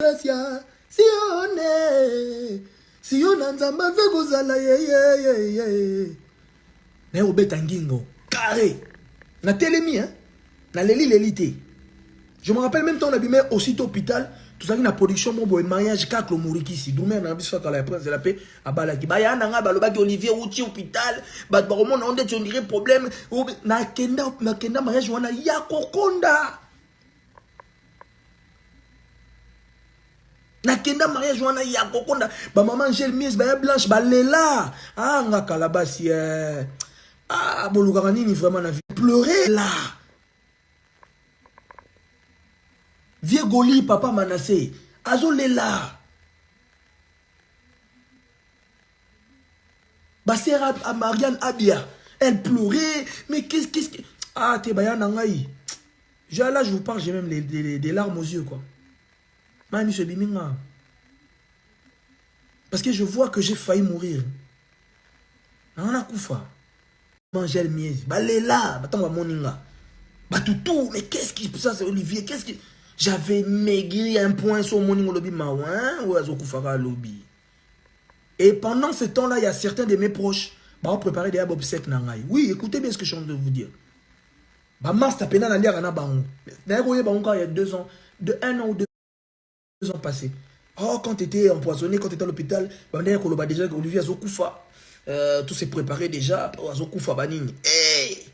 Gracia, si on a nzamba kozala ye. Na obeta ngingo carré. Na telemi hein. Na leli. Je me rappelle même temps on abimé aussi à l'hôpital, tout ça qui na production mon boy mariage kaklo murikisi. Doumé na biso à la prince de la paix à balaki. Ba ya nanga balobaki Olivier Outi hôpital, ba romona on dit on dirait problème na kenda mariage wana ya kokonda. Nakenda mariage wana ya kokonda ba maman Angel Mies ba blanche ba lela nga kalabasi boluka nini vraiment na vie pleurer là vieux Goli papa Manassé azo lela ba sœur à Marianne Abia elle pleurait mais qu'est-ce que te bayana ngai là je vous parle j'ai même des larmes aux yeux quoi. Parce que je vois que j'ai failli mourir. On a koufa. Angel Mies. Bah là, bah moninga. Bah tout. Mais qu'est-ce qui ça c'est Olivier? Qu'est-ce qui j'avais maigri un point sur moninga lobby maouin ou azo koufara lobby. Et pendant ce temps-là, il y a certains de mes proches bah ont préparé des abob sec nangai. Oui, écoutez bien ce que je suis en train de vous dire. Bah mars tapena na liara na bango. D'ailleurs, il y a 2 ans, de 1 an ou 2 ans passés. Oh, quand tu étais empoisonné, quand tu étais à l'hôpital, déjà Olivier Azokoufa, tout s'est préparé déjà. Azokoufa Banini. Hey!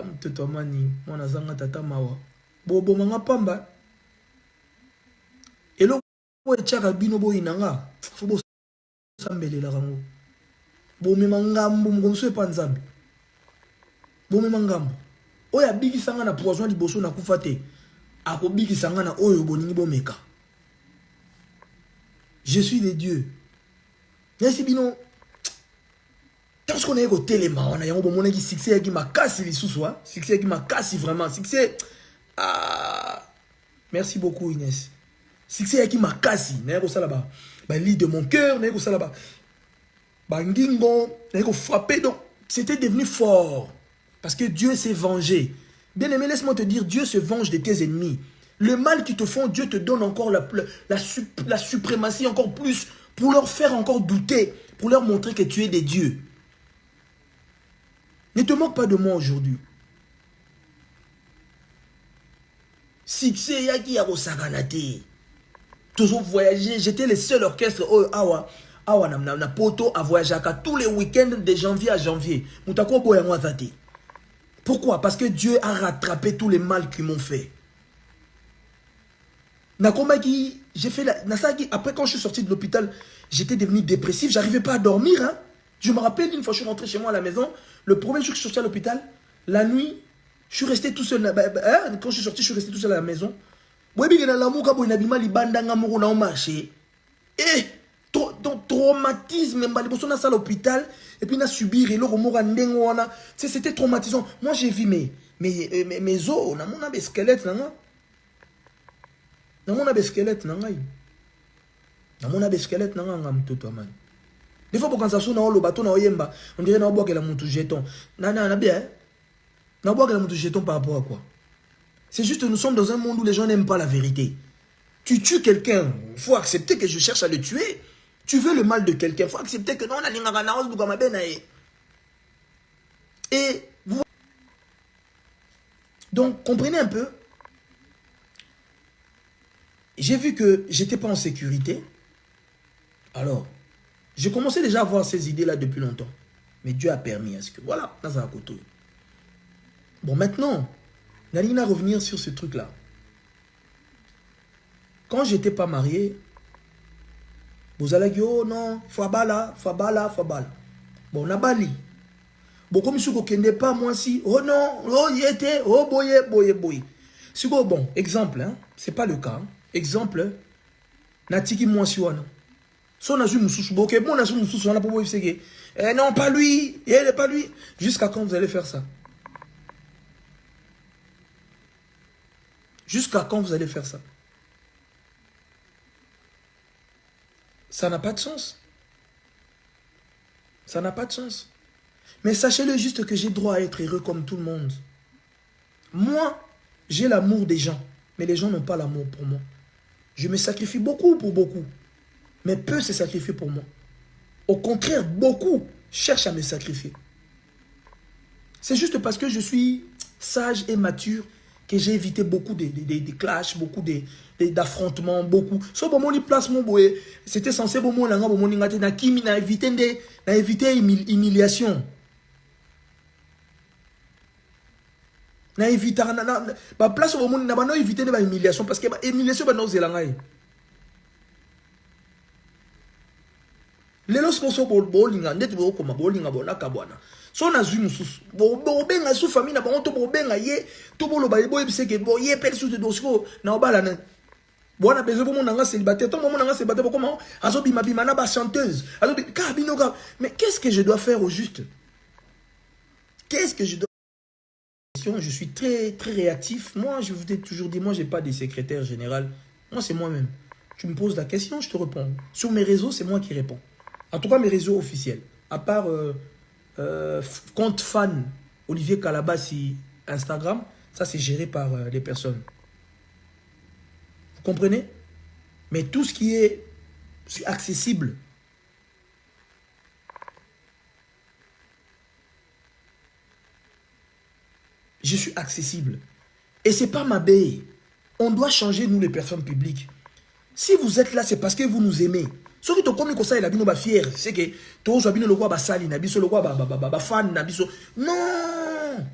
Mtoto mani, mwana zanga tata mawa. Bobo manga pamba. Elo bo echaka bino bo inanga. Fubo sambele la rango. Bo memangambo mgonso epanzambi. Bo memangambo. Oya bigi sanga na poison liboso na kufate. Ako bigi sanga na oyo boningi bomeka. Je suis de Dieu. Merci bino. Parce qu'on est au téléma, on a un bon qui succès qui m'a cassé les sous succès qui m'a cassé vraiment, succès. Merci beaucoup Inès. Succès qui m'a cassé, n'est pas ça là-bas. Bah lit de mon cœur, n'est pas ça là-bas. Bangingo, n'est pas frappé donc c'était devenu fort. Parce que Dieu s'est vengé. Bien aimé, laisse-moi te dire, Dieu se venge de tes ennemis. Le mal qu'ils te font, Dieu te donne encore la suprématie encore plus pour leur faire encore douter, pour leur montrer que tu es des dieux. Ne te moque pas de moi aujourd'hui. Succès, yaki ya saganate. Toujours voyager, j'étais le seul orchestre awa na poto à voyager tous les week-ends de janvier à janvier. Moutako boya mwazate. Pourquoi? Parce que Dieu a rattrapé tous les mal qu'ils m'ont fait. J'ai fait après quand je suis sorti de l'hôpital, j'étais devenu dépressif, j'arrivais pas à dormir. Hein. Je me rappelle une fois, je suis rentré chez moi à la maison, le premier jour que je suis sorti à l'hôpital, la nuit, je suis resté tout seul. Quand je suis sorti, je suis resté tout seul à la maison. Et donc traumatisme, à l'hôpital, et puis on a subi, c'était traumatisant. Moi j'ai vu mes os, on a des squelettes. On a des squelettes. Des fois, quand ça sonne dans le bateau, on dirait que la montre jeton. Non, bien. On boit que la montre jeton par rapport à quoi? C'est juste que nous sommes dans un monde où les gens n'aiment pas la vérité. Tu tues quelqu'un, il faut accepter que je cherche à le tuer. Tu veux le mal de quelqu'un, il faut accepter que non, on a et vous... Donc, comprenez un peu. J'ai vu que j'étais pas en sécurité. Alors, j'ai commencé déjà à avoir ces idées-là depuis longtemps. Mais Dieu a permis à ce que... Voilà, dans un côté. Bon, maintenant, Nalina revenir sur ce truc-là. Quand j'étais pas marié, vous allez dire, oh non, fabala. Bon, on a bali. Bon, comme si vous ne pas, moi si, oh non, oh y était, oh boye. Si vous, bon, exemple, hein, c'est pas le cas. Hein. Exemple, Natiki moi si wana. So na mususu boke, bon na mususu wana pour vous non, pas lui, pas lui. Jusqu'à quand vous allez faire ça? Jusqu'à quand vous allez faire ça? Ça n'a pas de sens. Ça n'a pas de sens. Mais sachez-le juste que j'ai droit à être heureux comme tout le monde. Moi, j'ai l'amour des gens, mais les gens n'ont pas l'amour pour moi. Je me sacrifie beaucoup pour beaucoup, mais peu se sacrifient pour moi. Au contraire, beaucoup cherchent à me sacrifier. C'est juste parce que je suis sage et mature que j'ai évité beaucoup de clashs, beaucoup d'affrontements, beaucoup. So, bon, mon place, mon boy, c'était censé, bon, mon langa, bon, mon ingate, na kimi, na éviter humiliation. Na éviter, na place, bon, mon, na éviter de humiliation, parce que humiliation, bah, non, c'est langa. Les lorsqu'on se bolinga, ndeti bo koma bolinga bona kabwana. So na zui mususu. Bo benga su famille na bango to bo benga ye to bo lo ba bo ebiseke bo ye perso de dosiko na obala na. Bona bezo bo monanga célibataire, to monanga célibataire comment azo bima bima na ba chanteuse. Azo ka bino ka. Mais qu'est-ce que je dois faire au juste? Qu'est-ce que je dois faire? Je suis très très réactif. Moi, je vous ai toujours dit, moi j'ai pas de secrétaire général. Moi c'est moi-même. Tu me poses la question, je te réponds. Sur mes réseaux, c'est moi qui réponds. En tout cas, mes réseaux officiels. À part compte fan Olivier Calabassi Instagram, ça c'est géré par les personnes. Vous comprenez? Mais tout ce qui est accessible, je suis accessible. Et c'est pas ma baie. On doit changer, nous les personnes publiques. Si vous êtes là, c'est parce que vous nous aimez. Ce qui te comme comme ça, il a bien fier, c'est que tous ont bien le quoi basali, na biso le quoi ba fan na biso. Non.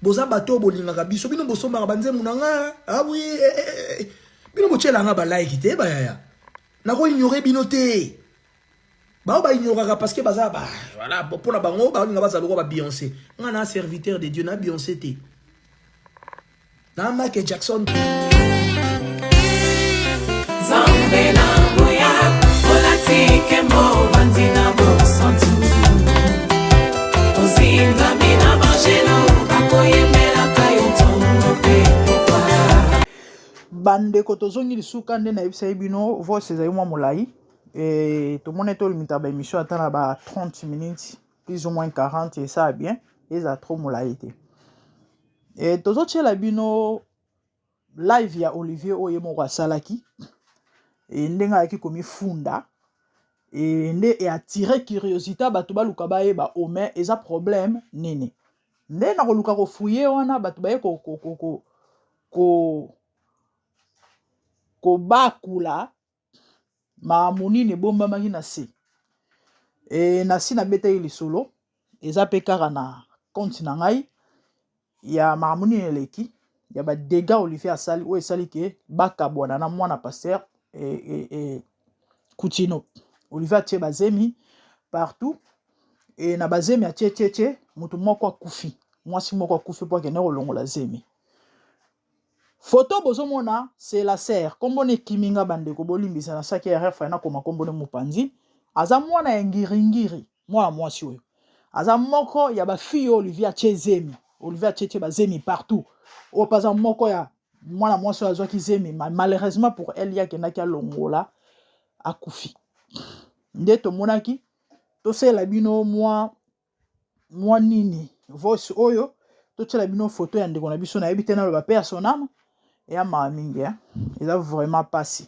Boza bato bolinga biso bino boso marabanze munanga. Ah oui. Bino bochela nga ba like te ba ya. Na ko ignorer binoté. Ba ignorera parce que baza ba voilà pour na bango ba nga baza le quoi ba Beyoncé. Nga na serviteur de Dieu na Beyoncé te. Na Michael Jackson. Zambe na boya. Bandeko tozongi lisuka nde na yebisa bino voice ezali mwa molai et tomone to limita ba émission atana ba 30 minutes plus ou moins 40 et ça bien eza trop molai te et tozotiela bino live ya Olivier oye moko asalaki et ndenge ayaki komifunda et nde e attirer curiosité bato baluka bayeba ome eza problème nini nde na koluka kofouye wana bato baye kobakula makambo nini ebombamaki na se e na si nabetaki lisolo eza mpe kaka na compte na ngai ya makambo nini eleki ya badega Olivier asali oyo esali ke bakabwana na mwana paster Coutinho. Olivier atie bazemi partout et na bazemi atie mutu moko akufi mwasi moko akufi po akende kolongola zemi. Photo bozomona c'est la sœur kombone kiminga bandeko bolimbisa na saki ya refa na koma kombone mupanzi aza mwana ya ngiringiri mwana mwasi oyo aza moko ya ba fille Olivier atie zemi. Olivier atie bazemi partout o paza moko ya mwana mwasi oyo azwaki zemi malheureusement pour elle ya kendaki alongola akufi nde tomonaki tosala bino mwa nini voice oyo totiela bino photo ya ndeko na biso na yebi te na loba pe ya sonama ya mawa mingi eza vraiment pasi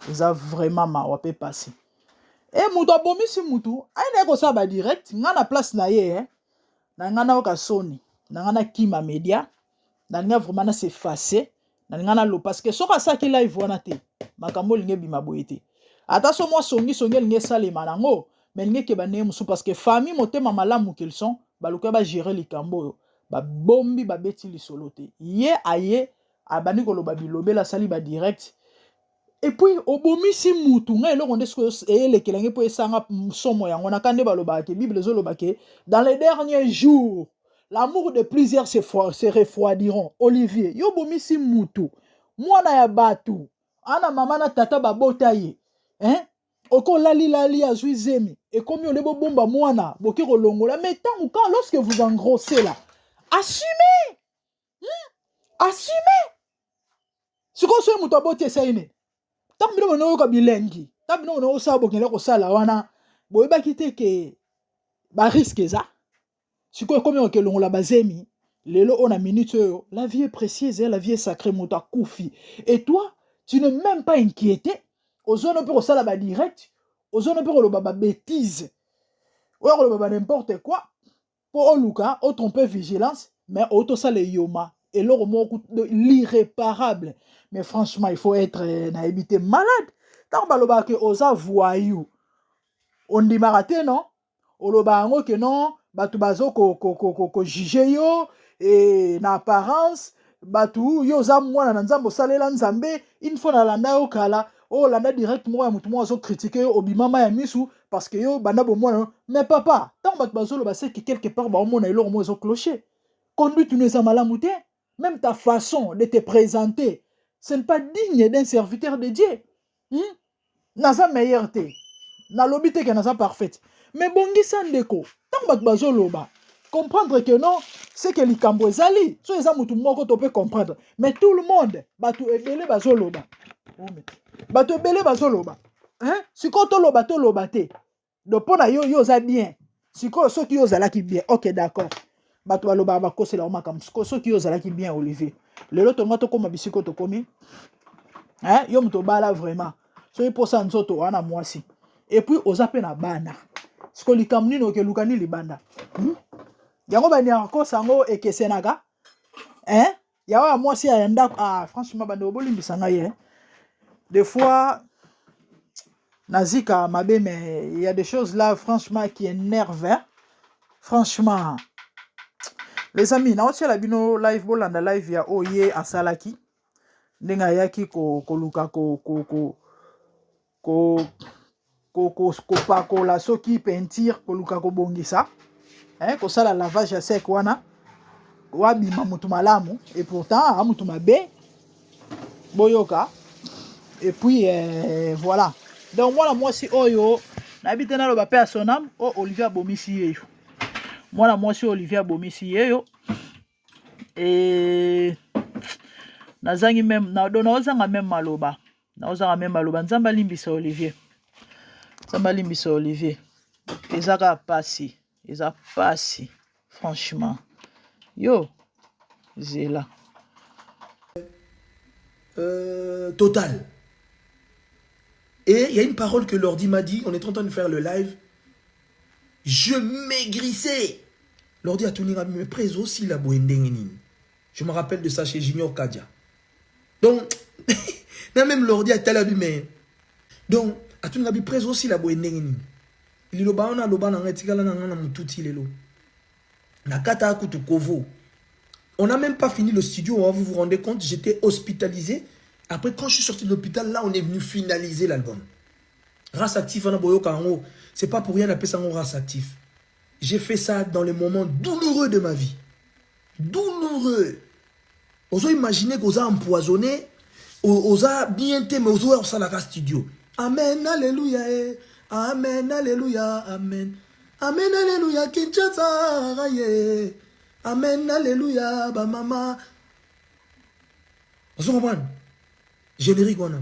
eza vraiment mawa pe pasi e mutu abomisi mutu aina ekosala ba direct nga na place na ye na nga na oka soni na nga na kima media na nga vraiment na s'effacer na nga na lo parce que soka saki live wana te makambo linge bima boye te ata so mwa songi linge salema nango mais linge ke bane musu parce que famille motema malamu qu'ils sont baluka ba gérer likambo yo ba bombi ba beti lisolo te ye aye abani koloba bilobela sali ba direct et puis obomisi mutu nga eloko nde sko elekelange po esanga somo yango na kande baloba ke bible zoloba ke dans les derniers jours l'amour de plusieurs se refroidiront. Olivier yo bomisi mutu mwana ya batu ana mama na tata babota ye oko lali azui zemi et comme on est bomba mwana boki kolongola mais tant quand lorsque vous engrossez là assumez assumez siko so mutu abote saine tant bino no ko bilengi tant bino no sa bokela ko sala wana boyeba kite ke ba risque za siko comme on kelongola bazemi Lelo on a minute, la vie est précieuse, la vie est sacrée, mota koufi. Et toi, tu n'es même pas inquiété. Aux zones pour ça la direct, aux zones pour le baba bêtise, ou le baba n'importe quoi. Pour Oluka, au tromper vigilance, mais auto ça les yoma. Et là, de l'irréparable. Mais franchement, il faut être naïbité malade. Tant que osa voyou, on dit maraté, non? Oloba que non, batu bazo ko jige yo, et na apparence, batu yo za mwana na nzambo salela nzambe, une fois na landa yo kala, oh landa direct moi mutu moi zo critiquer yo obimama ya misu parce que yo banda bo mwana, mais papa, tant batu bazo lo ba c'est que quelque part ba mona elo mo zo clocher. Conduite nous a malamuté, même ta façon de te présenter, ce n'est pas digne d'un serviteur de Dieu. Naza meilleurté. Na lobité que naza parfaite. Mais bongi sandeko, tant bat bazo loba. Comprendre que non, c'est que likambo ezali. So eza mutu moko to peut comprendre. Mais tout le monde, batu ebele bazo loba. Batu ebele bazo loba. Hein? Siko to loba te. Do pona yo za bien. Siko so ki yo zalaki bien. OK, d'accord. Batu baloba ba kosela o makam. Siko so ki yo zalaki bien Olivier. Lelo to ngato koma bisiko to komi. Hein? Yo muto bala vraiment. So yi posa nzoto wana mwasi. Et puis ozape na bana. Siko likamni no ke lukani libanda. Yango bani ako sango ekesenaga. Hein? Yawa mwasi ya nda franchement bande obolimbisa ngai hein. Des fois nazika mabe mais il y a des choses là franchement qui énervent. Hein? Franchement. Les amis, na otia la bino live bolanda live ya oye asalaki. Ndenga yaki ko luka ko la soki peinture ko luka ko bongisa. Hein, ko sala lavage à sec wana. Wabi mamutu malamu et pourtant amutu mabe boyoka. Et puis voilà. Donc moi si oyo nabite na lo ba pe sonam o Olivier Bomisi yeyo. Moi si Olivier Bomisi yeyo. Et nazangi même na ozanga même maloba. Na ozanga même maloba nzamba limbisa Olivier. Nzamba limbisa Olivier. Ezaka pasi. Eza pasi. Franchement. Yo. Zela. Total. Et il y a une parole que Lordi m'a dit, on est en train de faire le live. Je maigrissais. Lordi a tourné à me près aussi la boendengenin. Je me rappelle de ça chez Junior Kadia. Donc, même Lordi a tel abîmé. Donc, à tout le monde près aussi la boendengenin. Il est on a loba na ngetikala na ngana mututi lelo. Na kata kutu kovo. On n'a même pas fini le studio, vous vous rendez compte, j'étais hospitalisé. Après, quand je suis sorti de l'hôpital, là, on est venu finaliser l'album. Race Actif, c'est pas pour rien d'appeler ça Race Actif. J'ai fait ça dans les moments douloureux de ma vie. Douloureux. Vous imaginez qu'on a empoisonné, on a bien aimé, on a la studio. Amen, alléluia, amen, alléluia, amen. Amen, alléluia, Kinshasa, amen, alléluia, ba mama. Vous comprenez? Générique wana.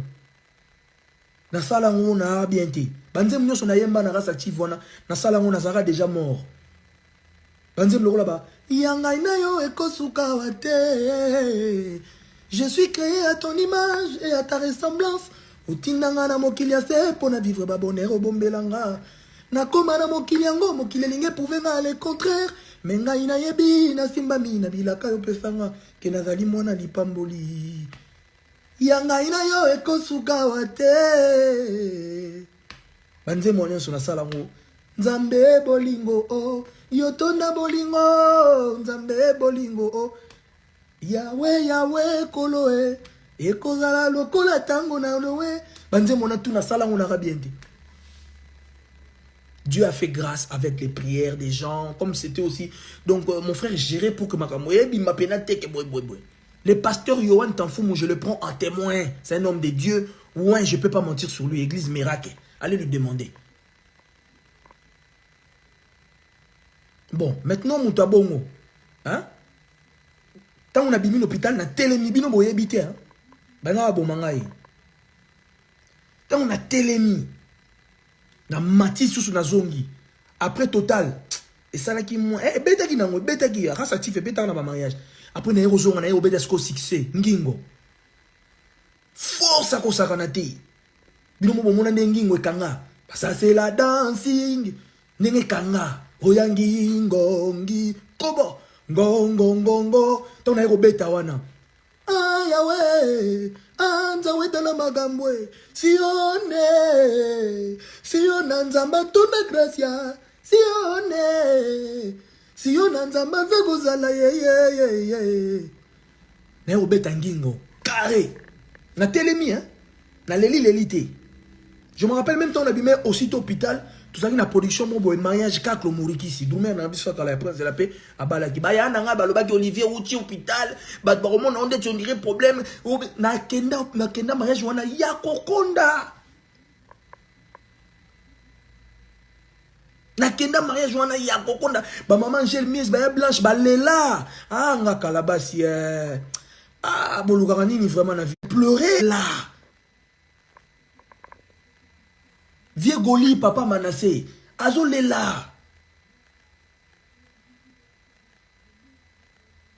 Na sala ngona bien té. Banzem nyoso na yemba na Race Active wana. Na sala ngona zara déjà mort. Banzem loko là-bas. Yanga inayo ekosuka wate. Je suis créé à ton image et à ta ressemblance. Utindanga na mokili ase pona vivre ba bonheur bombelanga. Na koma na mokili yango mokili linge pouvait aller contraire. Menga ina yebi na simba mina bilaka yo pesanga ke nazali mwana lipamboli. Yanga ina yo ekosuka wate. Banze mwana so na sala ngo. Nzambe bolingo o, yotonda bolingo, nzambe bolingo o. Yawe yawe koloe, ekozala lokola tango na loe. Banze mwana tu na sala ngo na rabiende. Dieu a fait grâce avec les prières des gens, comme c'était aussi. Donc, mon frère gérait pour que ma le pasteur Yohan Tanfoumou, je le prends en témoin. C'est un homme de Dieu. Ouais, je ne peux pas mentir sur lui. Église miracle. Allez lui demander. Bon, maintenant, mon tabongo. Hein? Quand on a bimi l'hôpital, on a télémi. Bino boye habité. Hein? Ben, on a bon mangaï. Quand on a télémi. Na mati sous na zongi. Après total, Et ça là qui moi beta qui nango beta qui rasa tif beta na ba mariage. Après na yero zonga na yero beta sko succès ngingo. Force ko sakanate. Bino mo mona ngingo ekanga. Ça c'est la dancing. Nenge kanga. Oyangi ngongi. Kobo. Ngongo. Tona yero beta wana. Ayawe. Anza wetala magambwe. Sione nzamba tuna gracia. Sione nzamba vegozala ye. Na obeta ngingo. Carré. Na telemi hein. Na lelité. Je me rappelle même temps on abîmait aussi au hôpital. Tout ça qui na production mon boy mariage kaklo mouriki si. Doumé na biso ka la prince de la paix abalaki. Ba ya nanga balobaki Olivier Routi hôpital. Ba romona on dit on dirait problème. Na kenda mariage wana ya kokonda. Na kenda mariage wana ya kokonda. Ba maman Angel Mies ba ya blanche ba lela. Ah nga kalabasi boluka nini vraiment na vie. Pleurer là. Vieux Goli, papa Manassé, Azolela.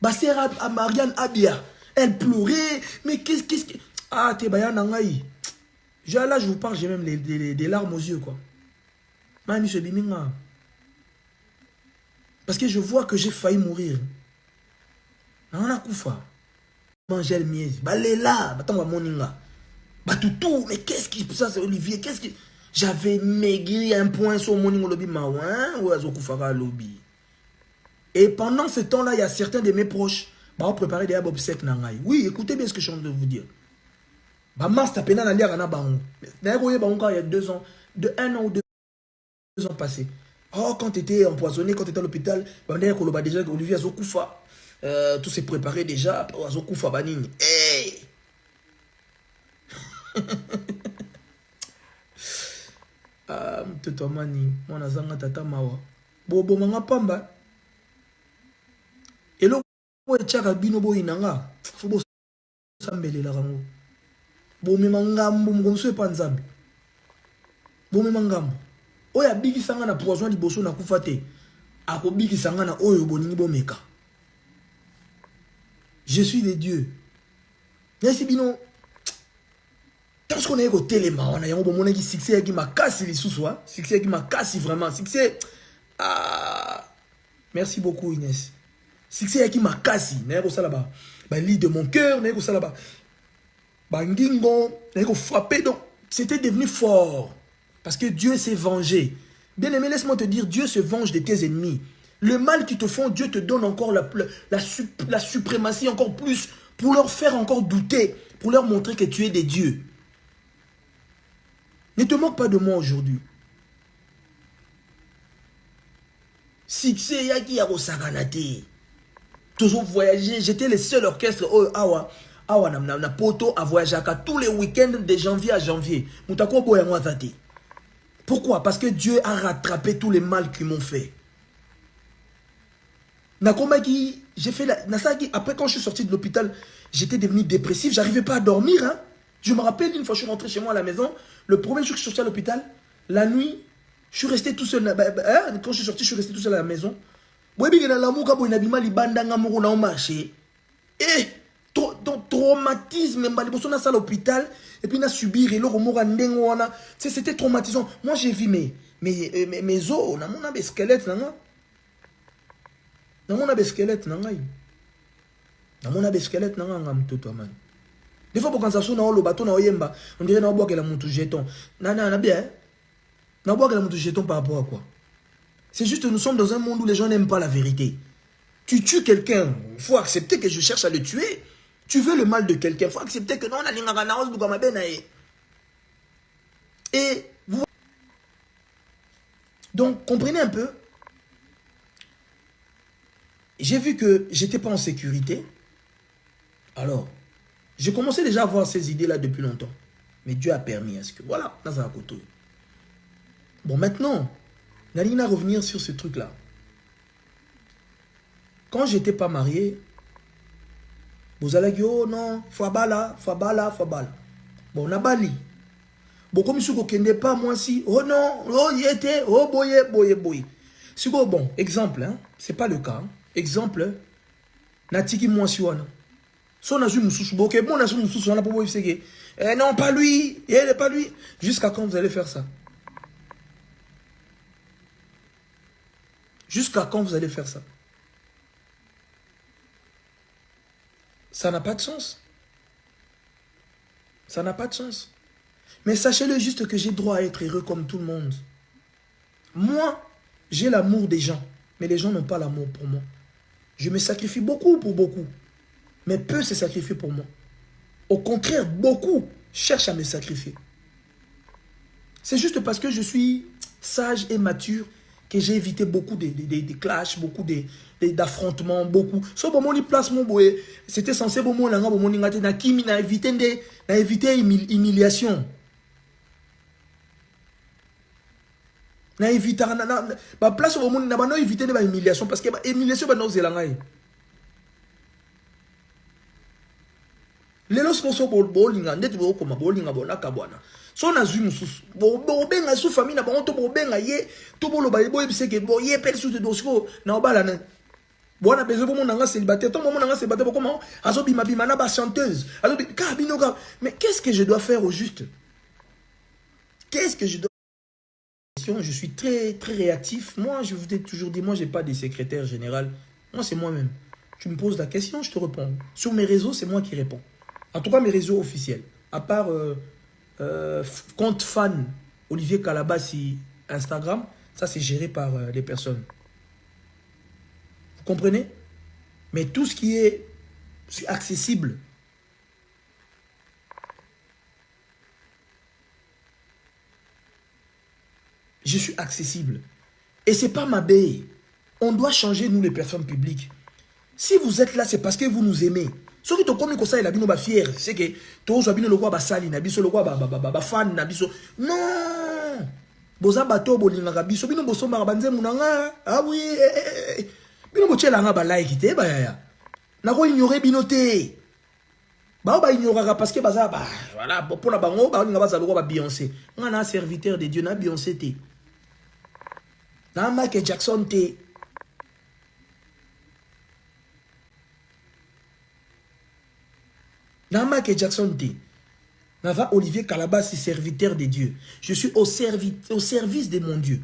Bassera à Marianne Abia, elle pleurait, mais qu'est-ce que... Ah, t'es bayan nangaï. Là, je vous parle, j'ai même des larmes aux yeux, quoi. Mami se biminga. Parce que je vois que j'ai failli mourir. On a koufa. Angel Mies, balela, batanga moninga. Batoutou, mais qu'est-ce qui... Ça, c'est Olivier, qu'est-ce qui... J'avais maigri un point sur mon lobby maouin ou à lobby. Et pendant ce temps-là, il y a certains de mes proches qui ont préparé des obsèques nangai. Oui, écoutez bien ce que je suis en train de vous dire. Bah, master pena na liara na bango. D'ailleurs, il y a 2 ans, de 1 an ou 2 ans passés. Oh, quand tu étais empoisonné, quand tu étais à l'hôpital, bah déjà Olivier Azokoufa, tout s'est préparé déjà. Azokoufa banini. Hey! Mtoto mani mwana zanga tata mawa bobo manga pamba elo bo chaka bino bo inanga fubo sambelela kango bo memangambo mgonso epanzambe bo memangambo oya bigi sanga na poison liboso na kufate ako bigi sanga na oyo boningi bo meka. Je suis des dieux. Merci bino. Parce qu'on est au téléma, on a un succès qui m'a cassé les sous, succès qui m'a cassé vraiment, succès. Ah, merci beaucoup Inès. Succès qui m'a cassé, n'est-ce pas ça là-bas? Bah lit de mon cœur, n'est-ce pas ça là-bas? Bah ngingo, n'est-ce pas frappé donc c'était devenu fort parce que Dieu s'est vengé. Bien aimé, laisse-moi te dire, Dieu se venge de tes ennemis. Le mal qu'ils te font, Dieu te donne encore la suprématie encore plus pour leur faire encore douter, pour leur montrer que tu es des dieux. Ne te moque pas de moi aujourd'hui. Succès yaki ya kosakanate. Toujours voyager. J'étais le seul orchestre awa na poto à voyager tous les week-ends de janvier à janvier. Moutako boya mwazate. Pourquoi? Parce que Dieu a rattrapé tous les mal qu'ils m'ont fait. Nakomaki, j'ai fait la Nasaki. Après quand je suis sorti de l'hôpital, j'étais devenu dépressif. J'arrivais pas à dormir. Hein. Je me rappelle une fois, je suis rentré chez moi à la maison. Le premier jour que je suis sorti à l'hôpital, la nuit, je suis resté tout seul. Quand je suis sorti, je suis resté tout seul à la maison. Et traumatisme, je suis à l'hôpital. Et puis, je suis subi. C'était traumatisant. Moi, j'ai vu mes os. Je des squelettes. Je des squelettes. Des squelettes. Des fois, quand ça sonne dans le bateau, on dirait que la montre jeton. Non, bien. On boit que la montre jeton par rapport à quoi? C'est juste que nous sommes dans un monde où les gens n'aiment pas la vérité. Tu tues quelqu'un, il faut accepter que je cherche à le tuer. Tu veux le mal de quelqu'un, il faut accepter que non, on a et vous... Donc, comprenez un peu. J'ai vu que j'étais pas en sécurité. Alors, j'ai commencé déjà à avoir ces idées-là depuis longtemps. Mais Dieu a permis à ce que... Voilà, dans un côté. Bon, maintenant, Naline à revenir sur ce truc-là. Quand j'étais pas marié, vous allez dire, oh non, fabala. Bon, on a bali. Bon, comme je ne connais pas, moi si, oh non, oh y était, oh boye. Si bon, exemple, hein, c'est pas le cas. Hein. Exemple, Natiki Mouassiwana. Son azu Moussoussou, ok, bon azu Moussoussou, on a pas beau non, pas lui, il n'est pas lui. Jusqu'à quand vous allez faire ça? Jusqu'à quand vous allez faire ça? Ça n'a pas de sens. Ça n'a pas de sens. Mais sachez-le juste que j'ai droit à être heureux comme tout le monde. Moi, j'ai l'amour des gens. Mais les gens n'ont pas l'amour pour moi. Je me sacrifie beaucoup pour beaucoup. Mais peu se sacrifient pour moi. Au contraire, beaucoup cherchent à me sacrifier. C'est juste parce que je suis sage et mature que j'ai évité beaucoup de clashs, beaucoup d'affrontements, beaucoup. Sauf pour mon place, c'était censé pour moi, éviter humiliation. Na éviter ba place au monde na éviter de humiliation parce que humiliation ba no zelanga yi lelo sponsor bolinga ndeti bo koma bolinga bona kabwana so na zwi mususu bo benga su famille na ba to bo benga ye to bo lo ba bo ebise ke bo ye perso de dosko na obala na bona bezo bo monanga célibataire to monanga célibataire bo comment azo bima bima na ba chanteuse azo ka bino ka mais qu'est-ce que je dois faire au juste? Qu'est-ce que je dois... Je suis très réactif. Moi, je vous ai toujours dit, moi, je n'ai pas de secrétaire général. Moi, c'est moi-même. Tu me poses la question, je te réponds. Sur mes réseaux, c'est moi qui réponds. En tout cas, mes réseaux officiels. À part compte fan Olivier Calabassi Instagram, ça, c'est géré par les personnes. Vous comprenez? Mais tout ce qui est accessible, je suis accessible. Et ce n'est pas ma baie. On doit changer, nous, les personnes publiques. Si vous êtes là, c'est parce que vous nous aimez. Ce qui est comme ça, il a dit nous fier. C'est que tout le monde a sali, le fan, non. Boza bato bolinga biso bino bosomba banze munanga. Ah oui. Bino bochela nga ba like te ba ya. Na ko ignorer binoté. Ba ignorera parce que baza ba voilà pour la bango ba nga baza ba Beyoncé. On a un serviteur de Dieu na Beyoncé te. Na Michael Jackson te. Na Michael Jackson te. Na va Olivier Calabassi, serviteur de Dieu. Je suis au service de mon Dieu.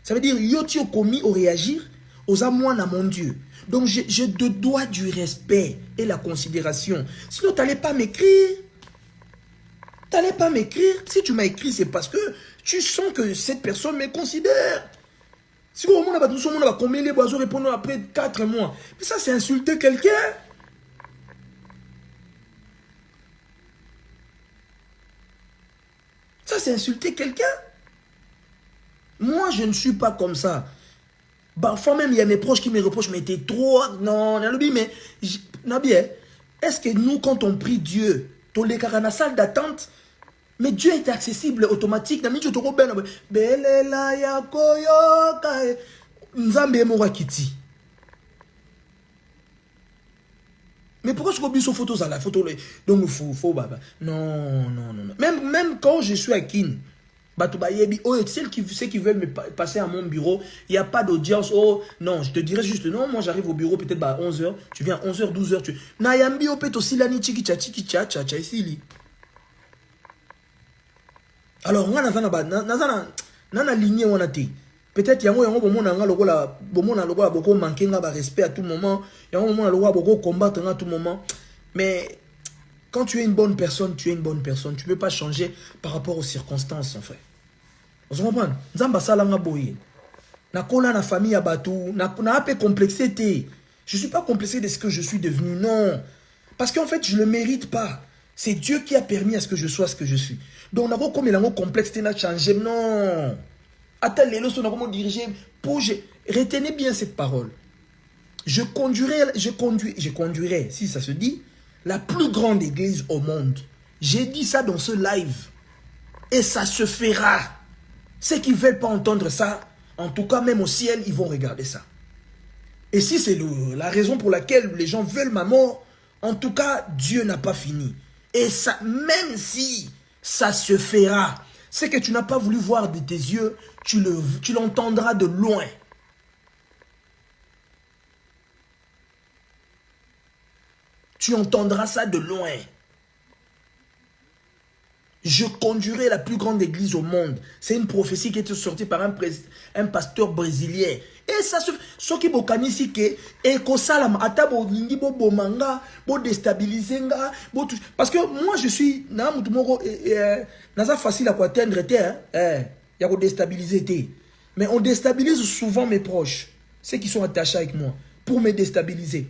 Ça veut dire yo tu commis au réagir aux amours à mon Dieu. Donc je te dois du respect et la considération. Sinon tu n'allais pas m'écrire. Tu n'allais pas m'écrire. Si tu m'as écrit, c'est parce que tu sens que cette personne me considère. Si au monde va combien les oiseaux répondent après 4 mois. Mais ça, c'est insulter quelqu'un. Ça, c'est insulter quelqu'un. Moi, je ne suis pas comme ça. Parfois même, il y a mes proches qui me reprochent, mais t'es trop... Non, mais... Nabi, est-ce que nous, quand on prie Dieu, dans la salle d'attente, mais Dieu est accessible, automatique. Mais pourquoi je vois ces photos à la photo? Donc, il faut... Non. Même quand je suis à Kin, ceux qui veulent me passer à mon bureau, il n'y a pas d'audience. Oh, non, je te dirais juste, non, moi j'arrive au bureau peut-être à 11h, tu viens à 11h, 12h, tu... Nayambi opet aussi la ni chiki cha ici. Alors, on a ligné, on a été. Peut-être il y a un moment où beaucoup manquer de respect à tout moment. Il y a un moment où beaucoup combattre à tout moment. Mais quand tu es une bonne personne, tu es une bonne personne. Tu ne peux pas changer par rapport aux circonstances, en fait. Vous comprenez? Nzamba salanga boye. Na kola na famille abatou, na pas complexité. Je suis pas complexé de ce que je suis devenu, non. Parce qu'en fait, je le mérite pas. C'est Dieu qui a permis à ce que je sois ce que je suis. Donc, on a comme il a complexité n'a changé, non. Attends, les leçons, on a diriger pour retenez bien cette parole. Je conduirai, si ça se dit, la plus grande église au monde. J'ai dit ça dans ce live. Et ça se fera. Ceux qui ne veulent pas entendre ça, en tout cas, même au ciel, ils vont regarder ça. Et si c'est la raison pour laquelle les gens veulent ma mort, en tout cas, Dieu n'a pas fini. Et ça, même si ça se fera, ce que tu n'as pas voulu voir de tes yeux, tu l'entendras de loin. Tu entendras ça de loin. Je conduirai la plus grande église au monde. C'est une prophétie qui est sortie par un pasteur brésilien. Et ça se fait. Ce qui est ici, parce que moi, je suis... C'est facile à atteindre. Il y a déstabiliser. Mais on déstabilise souvent mes proches. Ceux qui sont attachés avec moi. Pour me déstabiliser.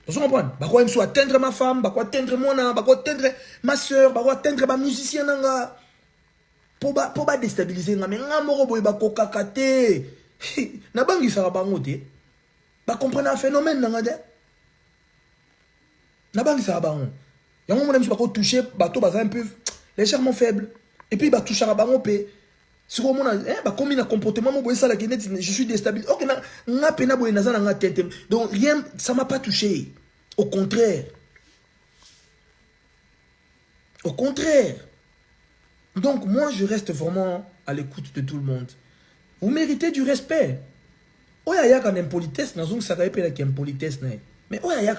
Vous comprenez? Bakwa mso atteindre ma femme, bakwa atteindre mon âme, bakwa atteindre ma soeur, bakwa atteindre ma musicien nanga. Pour déstabiliser nga, mais nga moko boy bako kakate. Na bangi sara bango te. Ba comprendre un phénomène nanga de. Na bangi sara bango. Yango mona mso bako toucher bato baza un peu légèrement faible. Et puis ba toucher à bango pe. Si on a comme un comportement, je suis déstabilisé. Ok, donc rien, ça ne m'a pas touché. Au contraire. Au contraire. Donc moi, je reste vraiment à l'écoute de tout le monde. Vous méritez du respect. Oh, il y a une impolitesse, mais oh, il y a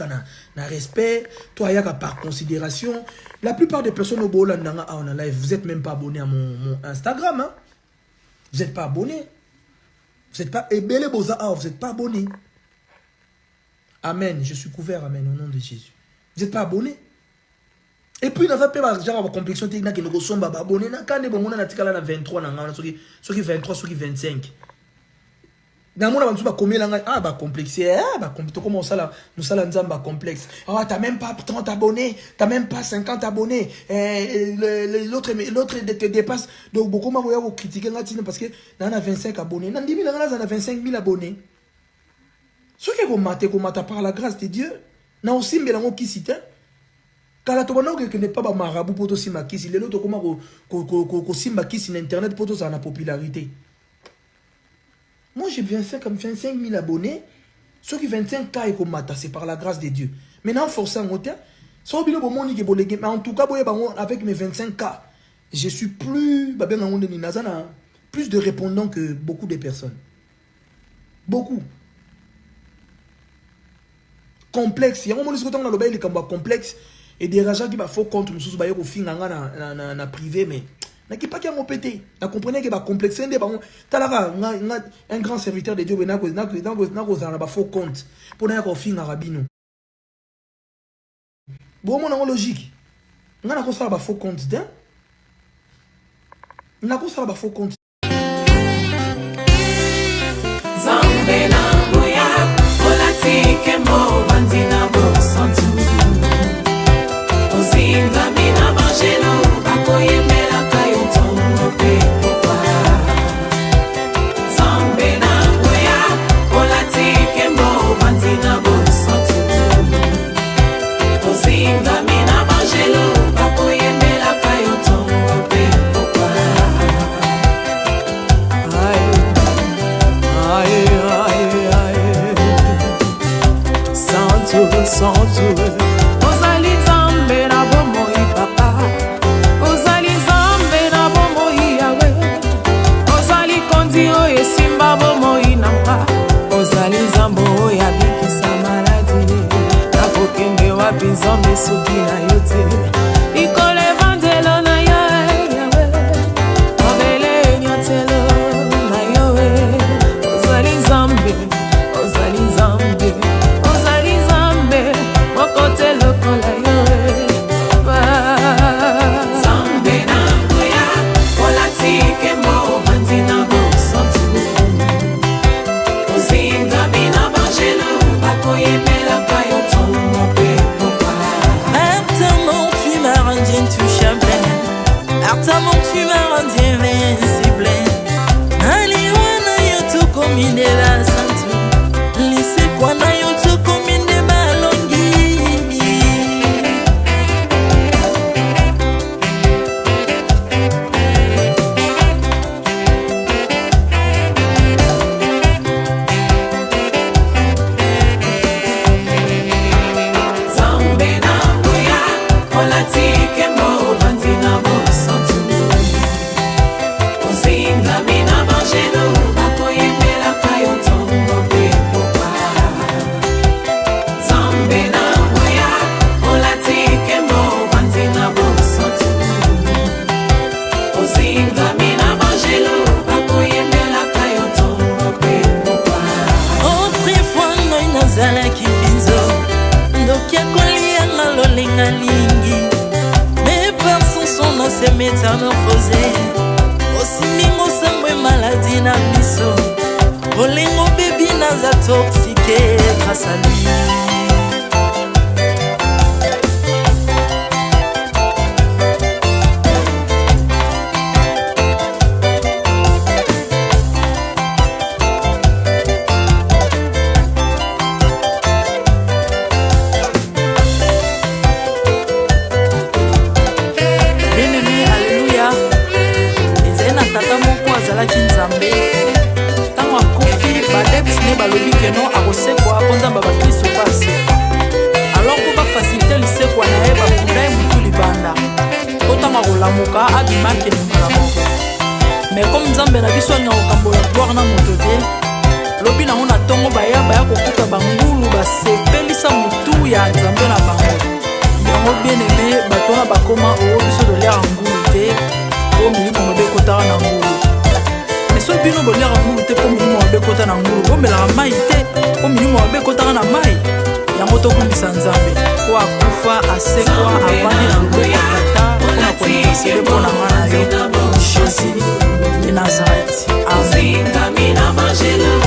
un respect, toi, il y a par considération. La plupart des personnes au Bolanda, vous n'êtes même pas abonné à mon Instagram, hein? Vous n'êtes pas abonné. Vous n'êtes pas... vous n'êtes pas abonné. Amen. Je suis couvert, amen, au nom de Jésus. Vous n'êtes pas abonné. Et puis, dans un genre de complexion technique, nous sommes abonnés. Quand on a 23, 23, 25. Dans mon aventure, complexé. Comment ça là? Nous sommes dans complexe. Ah, t'as même pas 30 abonnés. T'as même pas 50 abonnés. L'autre te dépasse. Donc, beaucoup m'ont critiqué parce que dans a 25 abonnés. Dans 10 000, on a 25 000 abonnés. Ce qui est commaté par la grâce de Dieu. N'a aussi mais l'on qui cite. Car la tobana que n'est pas marabout pour aussi ma kiss. Il est l'autre comment qu'on simba kiss sur internet pour tout ça la popularité. Moi, j'ai 25 000 abonnés. Ceux qui 25K et comme c'est par la grâce de Dieu. Maintenant, forcément, mais en tout cas, avec mes 25K, je suis plus de répondants que beaucoup de personnes. Beaucoup. Complexe. Il y a un moment où il y a complexe. Et des rajas qui font contre nous, qui sont privé, mais... Qui pas qui a pété. Vous comprenez que complexe un grand serviteur de Dieu n'a faux compte pour n'avoir fin à rabino. Bon mon logique. On a ça ba faux compte d'un. On a ça ba faux compte. Zambena boya, olatike mo vandina bo santu. Ozinga mina bangelo bakoye. Nzambe soki na yo te ikole vandelo na yo abele nyatelo na yo ozali Nzambe ozali Nzambe ozali Nzambe mokote lokola yo Nzambe na ngoya olatike mo vandina bo santu ozinga bina bangelo bakoyemela kayo tongo pe Artamon tu m'as rendu invincible. Aliwana yoto komine la santu. Lise kwana yoto komine balongi. Zambe na ngoya olatike mo vandina bo. nalingi mais par son nom c'est métamorphosé osimingo sambwe maladie na biso olingo bebi naza toxiqué grâce à lui. Tango akofi badepsine balobi keno akosekwa akonzamba bakristo basekwa alors po bafacilite lisekwa na ye bakunda ye mutu libanda po ntango akolamuka abimaki lingala moko mais comme nzambe na biso alinga kokambola gloire na moto te lobi nango na ntongo baya kokuta bangulu basepelisa mutu ya nzambe na bango yango bien aimé bato wana bakoma oyo biso doliaka ngulu te po milimo mabe ekotaka na ngulu so bino boliaka ngulu te po milimo mabe ekota na ngulu bomelaka mai te po milimo mabe ekotaka na mai yango tokumbisa nzambe po akufa asekwa avandi na loboko ya tata mpona kointersede mpo na nga na yo jésus de nazareth amen.